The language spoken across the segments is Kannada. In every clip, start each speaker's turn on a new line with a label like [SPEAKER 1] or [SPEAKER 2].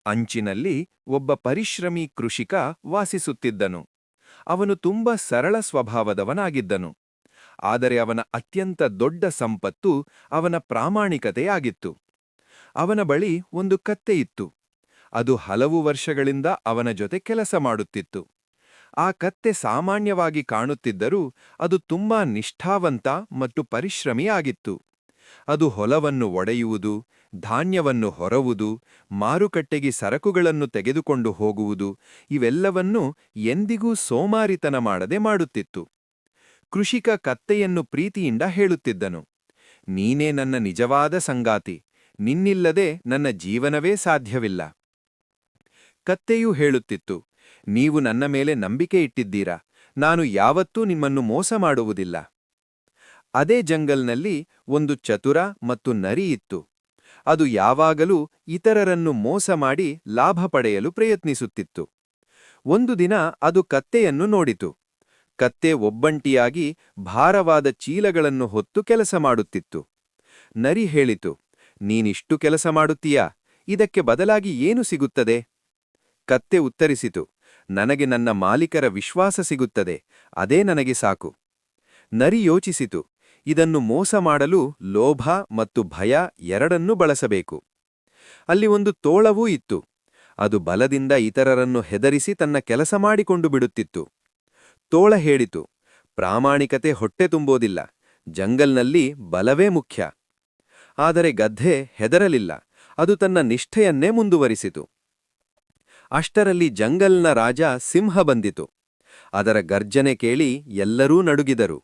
[SPEAKER 1] ಅಂಚಿನಲ್ಲಿ ಒಬ್ಬ ಪರಿಶ್ರಮಿ ಕೃಷಿಕ ವಾಸಿಸುತ್ತಿದ್ದನು. ಅವನು ತುಂಬ ಸರಳ ಸ್ವಭಾವದವನಾಗಿದ್ದನು. ಆದರೆ ಅವನ ಅತ್ಯಂತ ದೊಡ್ಡ ಸಂಪತ್ತು ಅವನ ಪ್ರಾಮಾಣಿಕತೆಯಾಗಿತ್ತು. ಅವನ ಬಳಿ ಒಂದು ಕತ್ತೆಯಿತ್ತು. ಅದು ಹಲವು ವರ್ಷಗಳಿಂದ ಅವನ ಜೊತೆ ಕೆಲಸ ಮಾಡುತ್ತಿತ್ತು. ಆ ಕತ್ತೆ ಸಾಮಾನ್ಯವಾಗಿ ಕಾಣುತ್ತಿದ್ದರೂ ಅದು ತುಂಬಾ ನಿಷ್ಠಾವಂತ ಮತ್ತು ಪರಿಶ್ರಮಿಯಾಗಿತ್ತು. ಅದು ಹೊಲವನ್ನು ಒಡೆಯುವುದು, ಧಾನ್ಯವನ್ನು ಹೊರವುದು, ಮಾರುಕಟ್ಟೆಗೆ ಸರಕುಗಳನ್ನು ತೆಗೆದುಕೊಂಡು ಹೋಗುವುದು ಇವೆಲ್ಲವನ್ನೂ ಎಂದಿಗೂ ಸೋಮಾರಿತನ ಮಾಡದೆ ಮಾಡುತ್ತಿತ್ತು. ಕೃಷಿಕ ಕತ್ತೆಯನ್ನು ಪ್ರೀತಿಯಿಂದ ಹೇಳುತ್ತಿದ್ದನು, ನೀನೇ ನನ್ನ ನಿಜವಾದ ಸಂಗಾತಿ, ನಿನ್ನಿಲ್ಲದೆ ನನ್ನ ಜೀವನವೇ ಸಾಧ್ಯವಿಲ್ಲ. ಕತ್ತೆಯೂ ಹೇಳುತ್ತಿತ್ತು, ನೀವು ನನ್ನ ಮೇಲೆ ನಂಬಿಕೆ ಇಟ್ಟಿದ್ದೀರಾ, ನಾನು ಯಾವತ್ತೂ ನಿಮ್ಮನ್ನು ಮೋಸ ಮಾಡುವುದಿಲ್ಲ. ಅದೇ ಜಂಗಲ್ನಲ್ಲಿ ಒಂದು ಚತುರ ಮತ್ತು ನರಿ ಇತ್ತು. ಅದು ಯಾವಾಗಲೂ ಇತರರನ್ನು ಮೋಸ ಮಾಡಿ ಲಾಭ ಪಡೆಯಲು ಪ್ರಯತ್ನಿಸುತ್ತಿತ್ತು. ಒಂದು ದಿನ ಅದು ಕತ್ತೆಯನ್ನು ನೋಡಿತು. ಕತ್ತೆ ಒಬ್ಬಂಟಿಯಾಗಿ ಭಾರವಾದ ಚೀಲಗಳನ್ನು ಹೊತ್ತು ಕೆಲಸ ಮಾಡುತ್ತಿತ್ತು. ನರಿ ಹೇಳಿತು, ನೀನಿಷ್ಟು ಕೆಲಸ ಮಾಡುತ್ತೀಯಾ? ಇದಕ್ಕೆ ಬದಲಾಗಿ ಏನು ಸಿಗುತ್ತದೆ? ಕತ್ತೆ ಉತ್ತರಿಸಿತು, ನನಗೆ ನನ್ನ ಮಾಲೀಕರ ವಿಶ್ವಾಸ ಸಿಗುತ್ತದೆ, ಅದೇ ನನಗೆ ಸಾಕು. ನರಿ ಯೋಚಿಸಿತು, ಇದನ್ನು ಮೋಸ ಮಾಡಲು ಲೋಭ ಮತ್ತು ಭಯ ಎರಡನ್ನೂ ಬಳಸಬೇಕು. ಅಲ್ಲಿ ಒಂದು ತೋಳವೂ ಇತ್ತು. ಅದು ಬಲದಿಂದ ಇತರರನ್ನು ಹೆದರಿಸಿ ತನ್ನ ಕೆಲಸ ಮಾಡಿಕೊಂಡು ಬಿಡುತ್ತಿತ್ತು. ತೋಳ ಹೇಳಿತು, ಪ್ರಾಮಾಣಿಕತೆ ಹೊಟ್ಟೆ ತುಂಬೋದಿಲ್ಲ, ಜಂಗಲ್ನಲ್ಲಿ ಬಲವೇ ಮುಖ್ಯ. ಆದರೆ ಗದ್ದೆ ಹೆದರಲಿಲ್ಲ, ಅದು ತನ್ನ ನಿಷ್ಠೆಯನ್ನೇ ಮುಂದುವರಿಸಿತು. ಅಷ್ಟರಲ್ಲಿ ಜಂಗಲ್ನ ರಾಜ ಸಿಂಹ ಬಂದಿತು. ಅದರ ಗರ್ಜನೆ ಕೇಳಿ ಎಲ್ಲರೂ ನಡುಗಿದರು.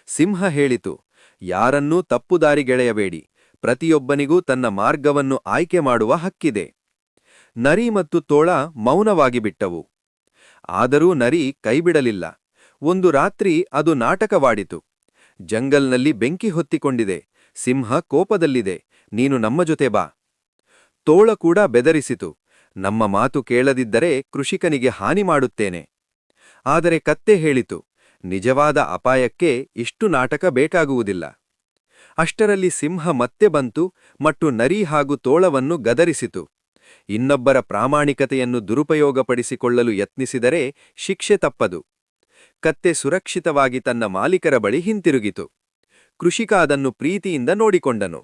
[SPEAKER 1] ಸಿಂಹ ಹೇಳಿತು, ಯಾರನ್ನೂ ತಪ್ಪುದಾರಿಗೆಳೆಯಬೇಡಿ, ಪ್ರತಿಯೊಬ್ಬನಿಗೂ ತನ್ನ ಮಾರ್ಗವನ್ನು ಆಯ್ಕೆ ಮಾಡುವ ಹಕ್ಕಿದೆ. ನರಿ ಮತ್ತು ತೋಳ ಮೌನವಾಗಿ ಬಿಟ್ಟವು. ಆದರೂ ನರಿ ಕೈಬಿಡಲಿಲ್ಲ. ಒಂದು ರಾತ್ರಿ ಅದು ನಾಟಕವಾಡಿತು. ಜಂಗಲ್ನಲ್ಲಿ ಬೆಂಕಿ ಹೊತ್ತಿಕೊಂಡಿದೆ, ಸಿಂಹ ಕೋಪದಲ್ಲಿದೆ, ನೀನು ನಮ್ಮ ಜೊತೆ ಬಾ. ತೋಳ ಕೂಡ ಬೆದರಿಸಿತು, ನಮ್ಮ ಮಾತು ಕೇಳದಿದ್ದರೆ ಕೃಷಿಕನಿಗೆ ಹಾನಿ ಮಾಡುತ್ತೇನೆ. ಆದರೆ ಕತ್ತೆ ಹೇಳಿತು, ನಿಜವಾದ ಅಪಾಯಕ್ಕೆ ಇಷ್ಟು ನಾಟಕ ಬೇಕಾಗುವುದಿಲ್ಲ. ಅಷ್ಟರಲ್ಲಿ ಸಿಂಹ ಮತ್ತೆ ಬಂತು ಮತ್ತು ನರಿ ಹಾಗೂ ತೋಳವನ್ನು ಗದರಿಸಿತು. ಇನ್ನೊಬ್ಬರ ಪ್ರಾಮಾಣಿಕತೆಯನ್ನು ದುರುಪಯೋಗಪಡಿಸಿಕೊಳ್ಳಲು ಯತ್ನಿಸಿದರೆ ಶಿಕ್ಷೆ ತಪ್ಪದು. ಕತ್ತೆ ಸುರಕ್ಷಿತವಾಗಿ ತನ್ನ ಮಾಲೀಕರ ಬಳಿ ಹಿಂತಿರುಗಿತು. ಕೃಷಿಕ ಅದನ್ನು ಪ್ರೀತಿಯಿಂದ ನೋಡಿಕೊಂಡನು.